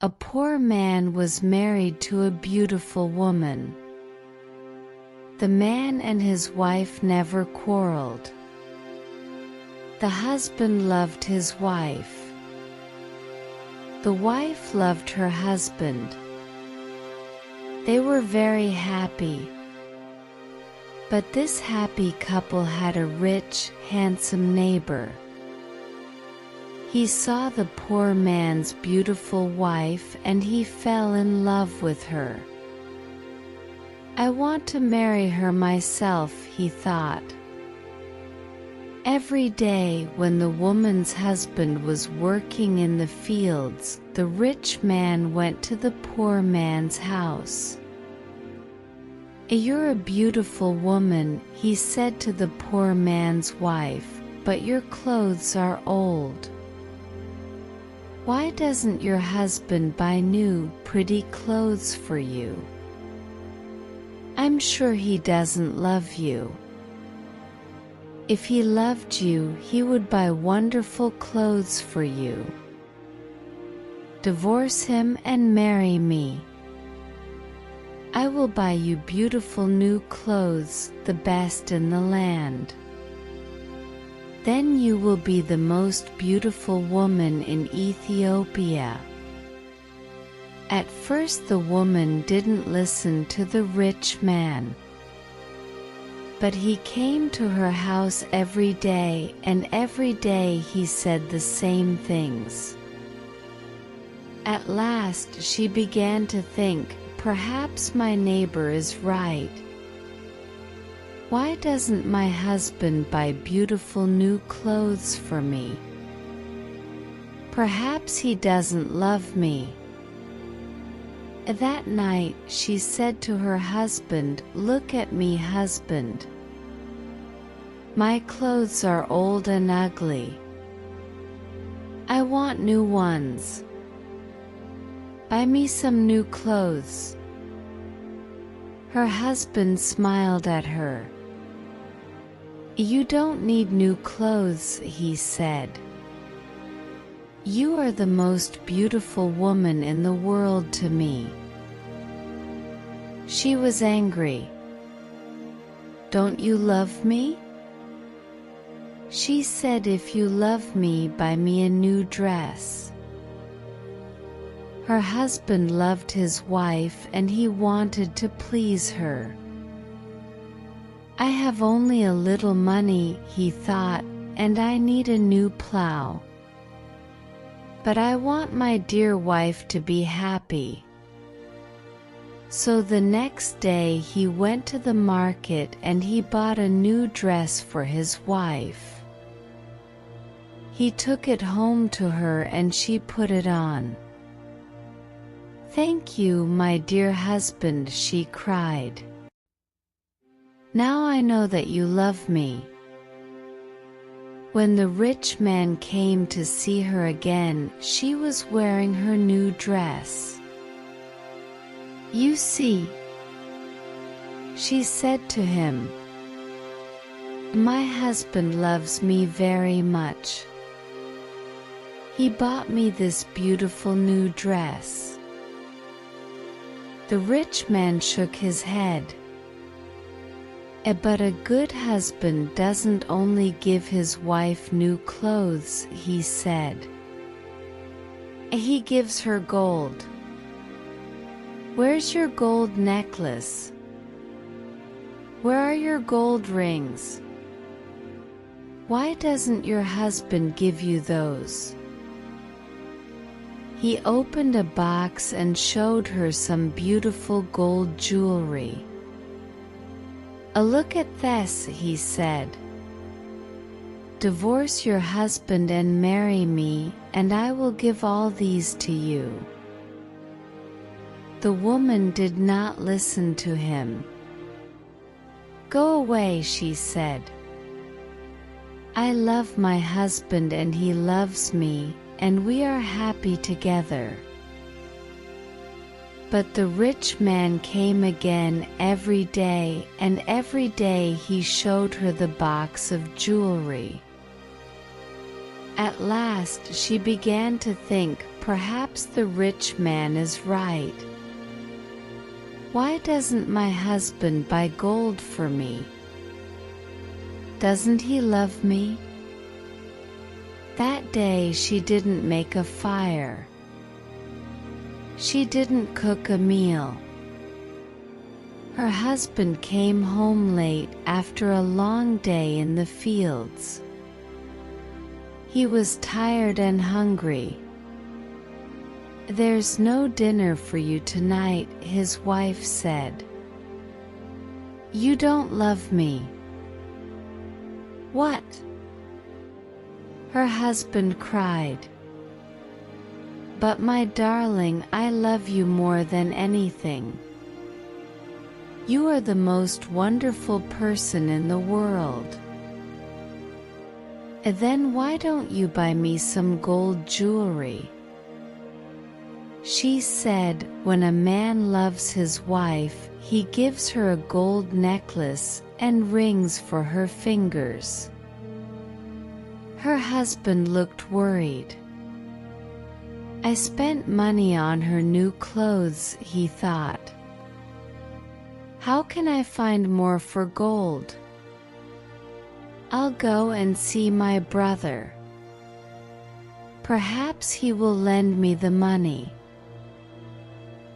A poor man was married to a beautiful woman. The man and his wife never quarreled. The husband loved his wife. The wife loved her husband. They were very happy. But this happy couple had a rich, handsome neighbor. He saw the poor man's beautiful wife and he fell in love with her. "I want to marry her myself," he thought. Every day when the woman's husband was working in the fields, the rich man went to the poor man's house. "You're a beautiful woman," he said to the poor man's wife, "but your clothes are old. Why doesn't your husband buy new, pretty clothes for you? I'm sure he doesn't love you. If he loved you, he would buy wonderful clothes for you. Divorce him and marry me. I will buy you beautiful new clothes, the best in the land. Then you will be the most beautiful woman in Ethiopia." At first the woman didn't listen to the rich man. But he came to her house every day, and every day he said the same things. At last she began to think, "Perhaps my neighbor is right. Why doesn't my husband buy beautiful new clothes for me? Perhaps he doesn't love me." That night she said to her husband, "Look at me, husband. My clothes are old and ugly. I want new ones. Buy me some new clothes." Her husband smiled at her. "You don't need new clothes," he said. "You are the most beautiful woman in the world to me." She was angry. "Don't you love me?" She said, "If you love me, buy me a new dress." Her husband loved his wife and he wanted to please her. "I have only a little money," he thought, "and I need a new plow. But I want my dear wife to be happy." So the next day he went to the market and he bought a new dress for his wife. He took it home to her and she put it on. "Thank you, my dear husband," she cried. "Now I know that you love me." When the rich man came to see her again, she was wearing her new dress. "You see," she said to him, "my husband loves me very much. He bought me this beautiful new dress." The rich man shook his head. "But a good husband doesn't only give his wife new clothes," he said. "He gives her gold. Where's your gold necklace? Where are your gold rings? Why doesn't your husband give you those?" He opened a box and showed her some beautiful gold jewelry. "Look at this," he said. "Divorce your husband and marry me, and I will give all these to you." The woman did not listen to him. "Go away," she said. "I love my husband and he loves me, and we are happy together." But the rich man came again every day, and every day he showed her the box of jewelry. At last she began to think, perhaps the rich man is right. Why doesn't my husband buy gold for me? Doesn't he love me? That day she didn't make a fire. She didn't cook a meal. Her husband came home late after a long day in the fields. He was tired and hungry. "There's no dinner for you tonight," his wife said. "You don't love me." "What?" her husband cried. "But my darling, I love you more than anything. You are the most wonderful person in the world. Then why don't you buy me some gold jewelry?" She said, when a man loves his wife, he gives her a gold necklace and rings for her fingers. Her husband looked worried. "I spent money on her new clothes," he thought. "How can I find more for gold? I'll go and see my brother. Perhaps he will lend me the money.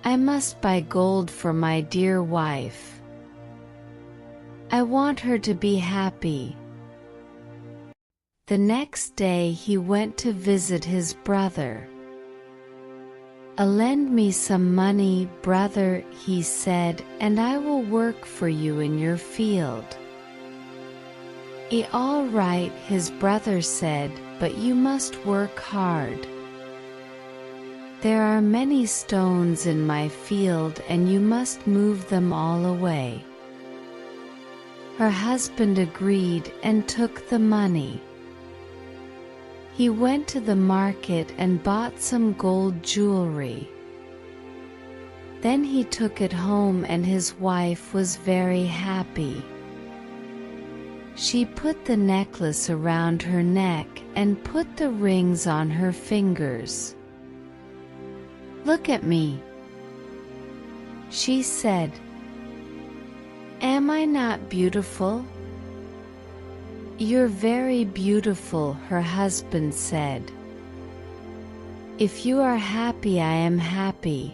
I must buy gold for my dear wife. I want her to be happy." The next day he went to visit his brother. "Lend me some money, brother," he said, "and I will work for you in your field." "All right," his brother said, "but you must work hard. There are many stones in my field and you must move them all away." Her husband agreed and took the money. He went to the market and bought some gold jewelry. Then he took it home and his wife was very happy. She put the necklace around her neck and put the rings on her fingers. "Look at me," she said. "Am I not beautiful?" "You're very beautiful," her husband said. "If you are happy, I am happy."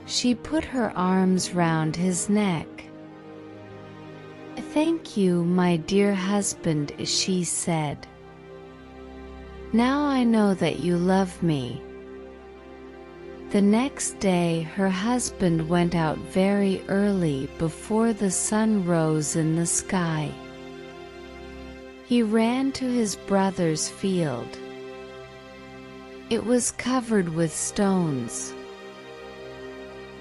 She put her arms round his neck. "Thank you, my dear husband," she said. "Now I know that you love me." The next day her husband went out very early before the sun rose in the sky. He ran to his brother's field. It was covered with stones.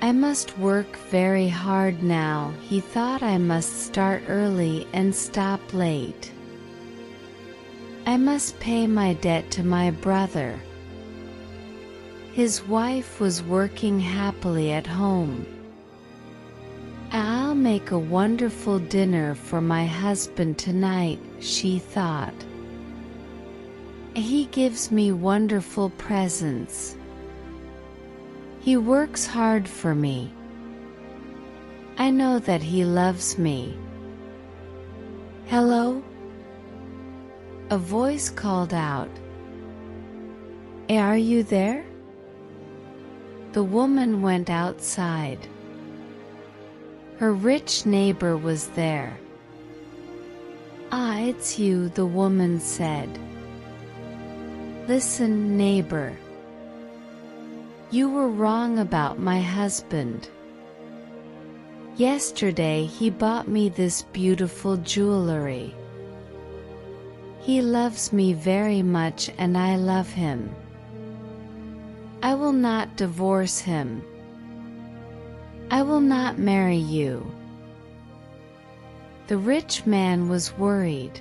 "I must work very hard now," he thought. "I must start early and stop late. I must pay my debt to my brother." His wife was working happily at home. "I'll make a wonderful dinner for my husband tonight," she thought. "He gives me wonderful presents. He works hard for me. I know that he loves me." "Hello?" a voice called out. "Are you there?" The woman went outside. Her rich neighbor was there. "Ah, it's you," the woman said. "Listen, neighbor. You were wrong about my husband. Yesterday he bought me this beautiful jewelry. He loves me very much and I love him. I will not divorce him. I will not marry you." The rich man was worried.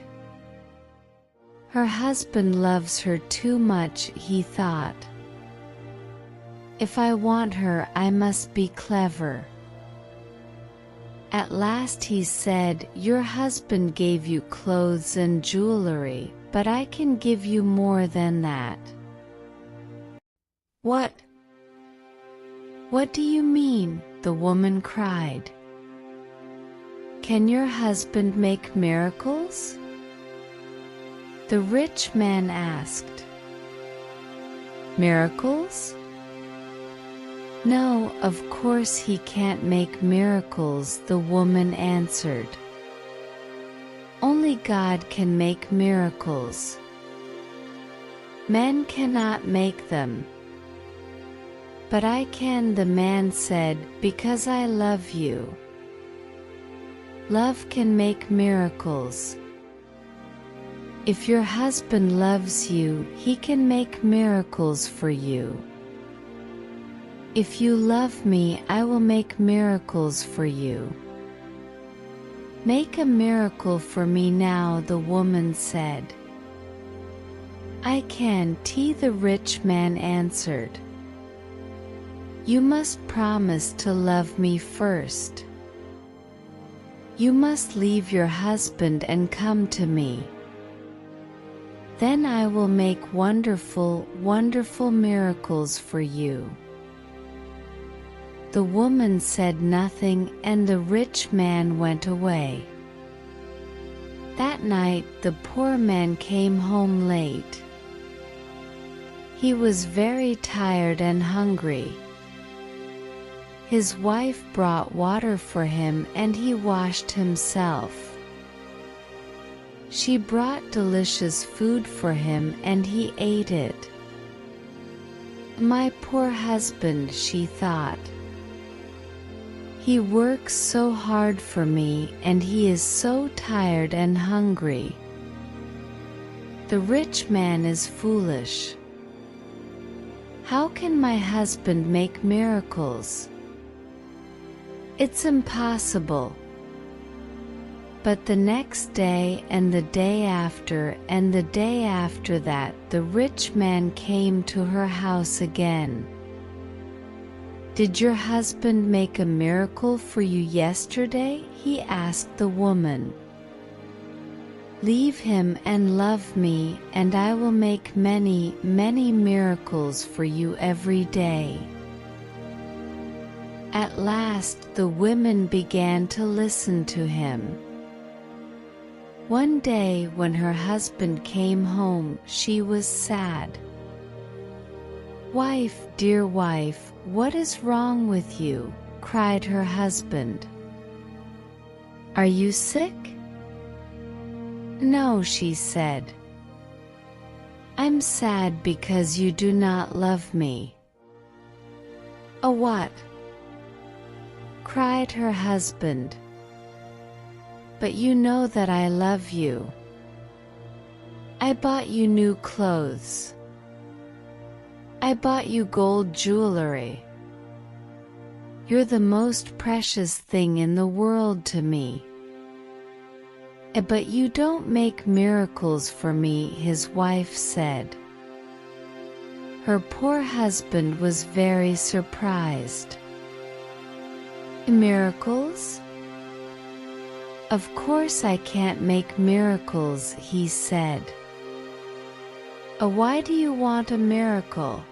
Her husband loves her too much, he thought. If I want her, I must be clever. At last he said, "Your husband gave you clothes and jewelry, but I can give you more than that. What? What do you mean? The woman cried. Can your husband make miracles? The rich man asked. Miracles? No, of course he can't make miracles, the woman answered. Only God can make miracles. Men cannot make them. But I can, the man said, because I love you. Love can make miracles. If your husband loves you, he can make miracles for you. If you love me, I will make miracles for you. Make a miracle for me now, the woman said. I can't, the rich man answered. You must promise to love me first. You must leave your husband and come to me. Then I will make wonderful, wonderful miracles for you. The woman said nothing, and the rich man went away. That night the poor man came home late. He was very tired and hungry. His wife brought water for him and he washed himself. She brought delicious food for him and he ate it. My poor husband, she thought. He works so hard for me and he is so tired and hungry. The rich man is foolish. How can my husband make miracles? It's impossible. But the next day and the day after and the day after that, the rich man came to her house again. Did your husband make a miracle for you yesterday? He asked the woman. Leave him and love me, and I will make many, many miracles for you every day. At last the women began to listen to him. One day when her husband came home, she was sad. Wife, dear wife, what is wrong with you? Cried her husband. Are you sick? No, she said. I'm sad because you do not love me. A what? Cried her husband. But you know that I love you. I bought you new clothes. I bought you gold jewelry. You're the most precious thing in the world to me. But you don't make miracles for me, his wife said. Her poor husband was very surprised. Miracles? Of course I can't make miracles, he said. Why do you want a miracle?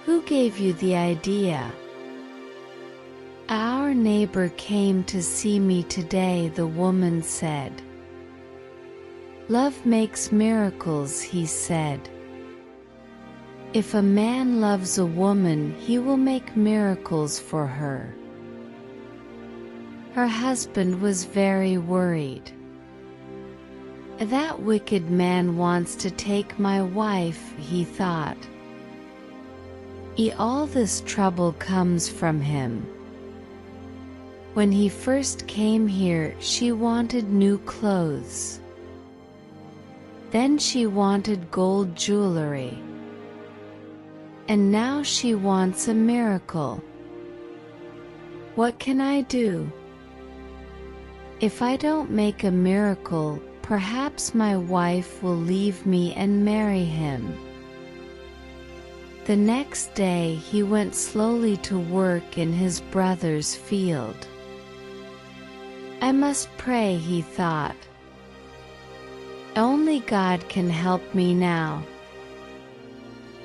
Who gave you the idea? Our neighbor came to see me today, the woman said. Love makes miracles, he said. If a man loves a woman, he will make miracles for her. Her husband was very worried. That wicked man wants to take my wife, he thought. All this trouble comes from him. When he first came here, she wanted new clothes. Then she wanted gold jewelry. And now she wants a miracle. What can I do? If I don't make a miracle, perhaps my wife will leave me and marry him. The next day he went slowly to work in his brother's field. I must pray, he thought. Only God can help me now.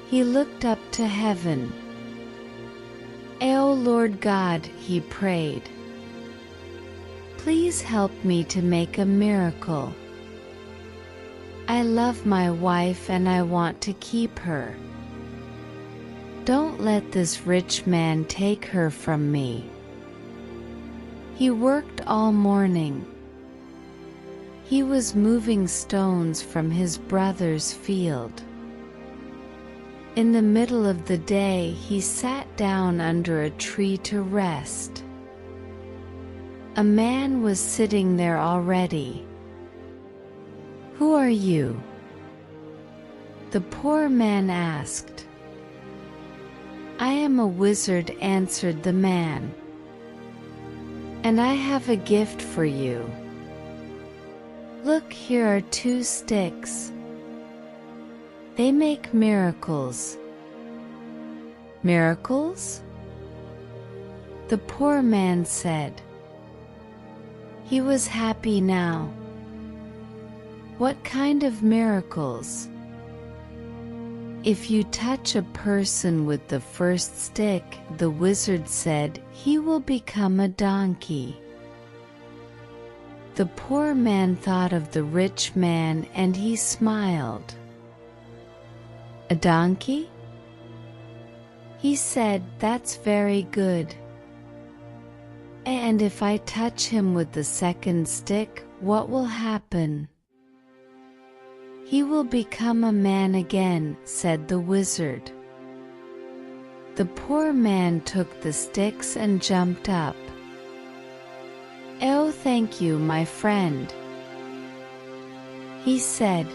He looked up to heaven. "O Lord God," he prayed, "please help me to make a miracle. I love my wife and I want to keep her. Don't let this rich man take her from me." He worked all morning. He was moving stones from his brother's field. In the middle of the day he sat down under a tree to rest. A man was sitting there already. "Who are you?" the poor man asked. "I am a wizard," answered the man, "and I have a gift for you. Look, here are 2 sticks. They make miracles." "Miracles?" the poor man said. He was happy now. "What kind of miracles?" "If you touch a person with the first stick," the wizard said, "he will become a donkey." The poor man thought of the rich man and he smiled. "A donkey?" he said, "that's very good. And if I touch him with the second stick, what will happen?" "He will become a man again," said the wizard. The poor man took the sticks and jumped up. "Oh, thank you, my friend," he said.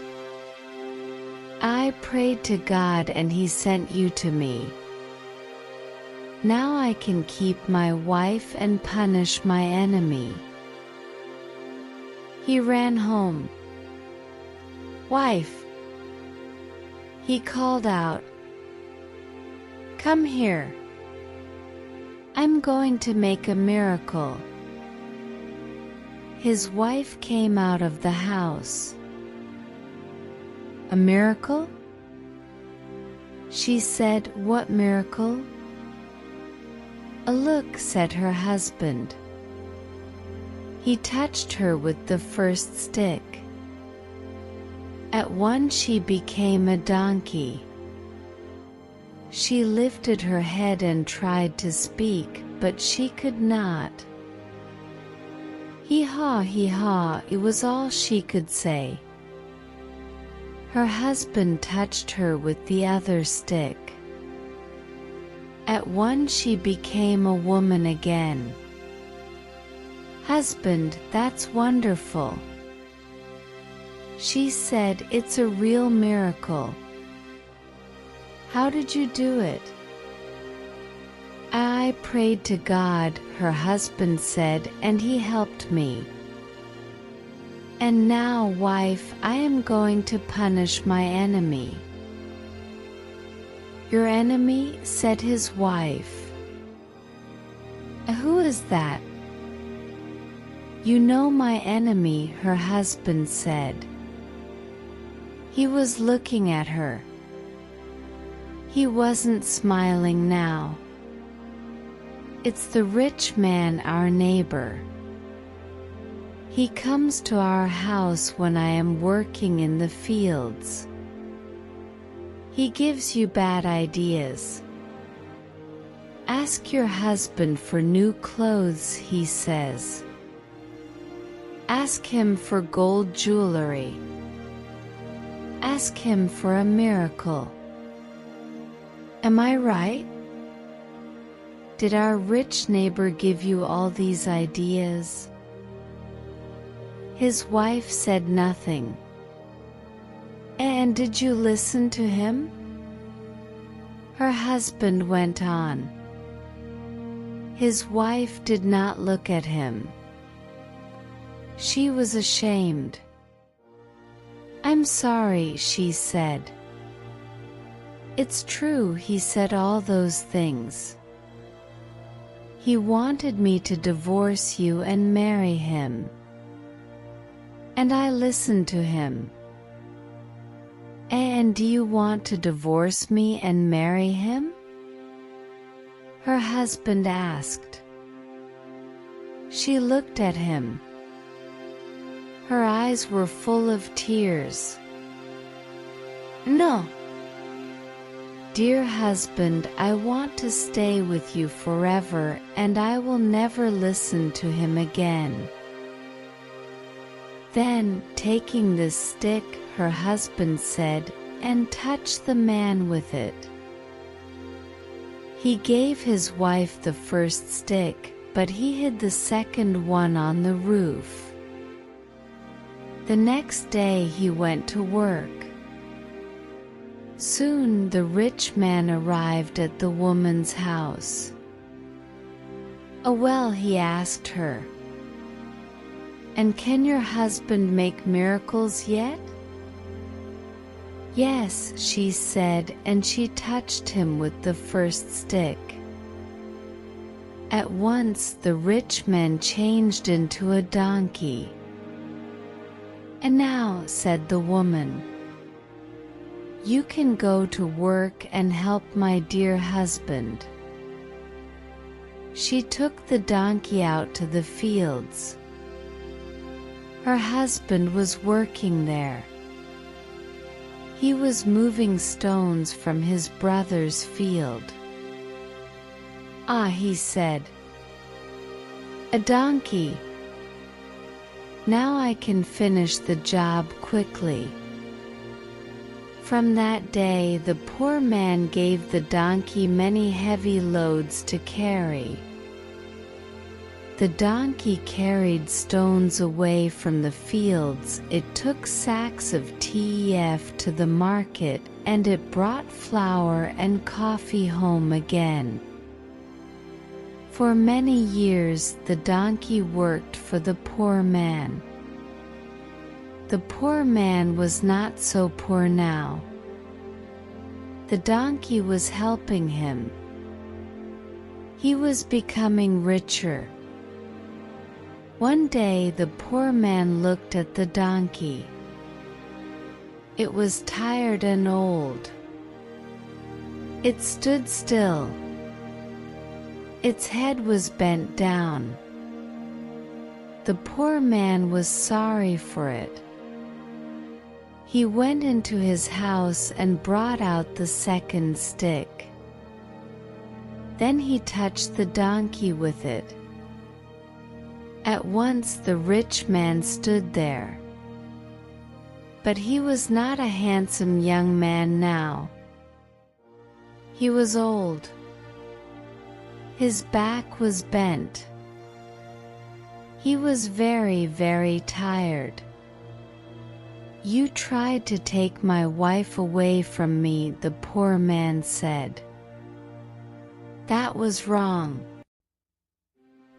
"I prayed to God and He sent you to me. Now I can keep my wife and punish my enemy." He ran home. "Wife," he called out, "come here. I'm going to make a miracle." His wife came out of the house. "A miracle?" she said. "What miracle?" "A look," said her husband. He touched her with the first stick. At once she became a donkey. She lifted her head and tried to speak, but she could not. Hee-haw, it was all she could say. Her husband touched her with the other stick. At once she became a woman again. "Husband, that's wonderful," she said. "It's a real miracle." "How did you do it?" "I prayed to God," her husband said, "and He helped me. And now, wife, I am going to punish my enemy." "Your enemy?" said his wife. "Who is that?" "You know my enemy," her husband said. He was looking at her. He wasn't smiling now. "It's the rich man, our neighbor. He comes to our house when I am working in the fields. He gives you bad ideas. Ask your husband for new clothes," he says. "Ask him for gold jewelry. Ask him for a miracle." Am I right? Did our rich neighbor give you all these ideas? His wife said nothing. "And did you listen to him?" Her husband went on. His wife did not look at him. She was ashamed. "I'm sorry," she said. "It's true, he said all those things. He wanted me to divorce you and marry him. And I listened to him. And do you want to divorce me and marry him? Her husband asked. She looked at him. Her eyes were full of tears. No. Dear husband, I want to stay with you forever, and I will never listen to him again. Then, taking this stick, her husband said, and touched the man with it. He gave his wife the first stick, but he hid the second one on the roof. The next day he went to work. Soon the rich man arrived at the woman's house. "Oh well," he asked her. "And can your husband make miracles yet?" "Yes," she said, and she touched him with the first stick. At once the rich man changed into a donkey. "And now," said the woman, "you can go to work and help my dear husband." She took the donkey out to the fields. Her husband was working there. He was moving stones from his brother's field. "Ah," he said, "a donkey. Now I can finish the job quickly." From that day the poor man gave the donkey many heavy loads to carry. The donkey carried stones away from the fields, it took sacks of teff to the market, and it brought flour and coffee home again. For many years the donkey worked for the poor man. The poor man was not so poor now. The donkey was helping him. He was becoming richer. One day the poor man looked at the donkey. It was tired and old. It stood still. Its head was bent down. The poor man was sorry for it. He went into his house and brought out the second stick. Then he touched the donkey with it. At once the rich man stood there. But he was not a handsome young man now. He was old. His back was bent. He was very, very tired. "You tried to take my wife away from me," the poor man said. "That was wrong.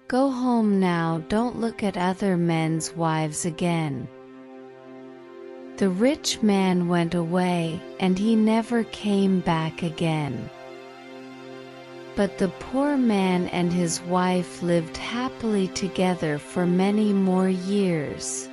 Go home now, don't look at other men's wives again." The rich man went away, and he never came back again. But the poor man and his wife lived happily together for many more years.